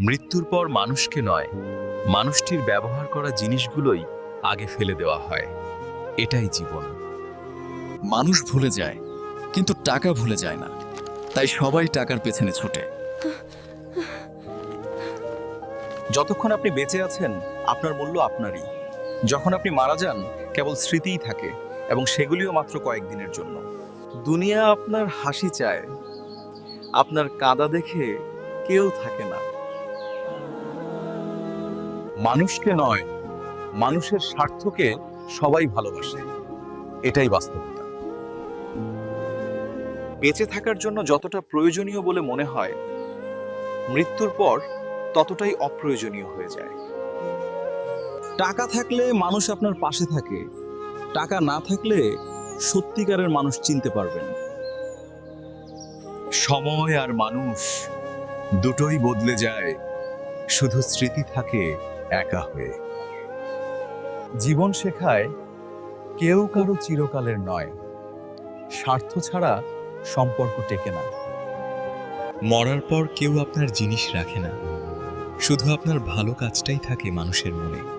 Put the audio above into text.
মৃত্যুর পর মানুষকে নয়, মানুষটির ব্যবহার করা জিনিসগুলোই আগে ফেলে দেওয়া হয়। এটাই জীবন। মানুষ ভুলে যায়, কিন্তু টাকা ভুলে যায় না। তাই সবাই টাকার পেছনে ছোটে। যতক্ষণ আপনি বেঁচে আছেন, আপনার মূল্য আপনারই। যখন আপনি মারা যান, কেবল স্মৃতিই থাকে, এবং সেগুলিও মাত্র কয়েকদিনের জন্য। দুনিয়া আপনার হাসি চায়, আপনার কাঁদা দেখে কেউ থাকে না। মানুষকে নয়, মানুষের স্বার্থকে সবাই ভালোবাসে। এটাই বাস্তবতা। বেঁচে থাকার জন্য যতটা প্রয়োজনীয় বলে মনে হয়, মৃত্যুর পর ততটাই অপ্রয়োজনীয় হয়ে যায়। টাকা থাকলে মানুষ আপনার পাশে থাকে, টাকা না থাকলে সত্যিকারের মানুষ চিনতে পারবেন। সময় আর মানুষ দুটোই বদলে যায়, শুধু স্মৃতি থাকে একা হয়ে। জীবন শেখায় কেউ কারো চিরকালের নয়, স্বার্থ ছাড়া সম্পর্ক টেকে না। মরার পর কেউ আপনার জিনিস রাখে না, শুধু আপনার ভালো কাজটাই থাকে মানুষের মনে।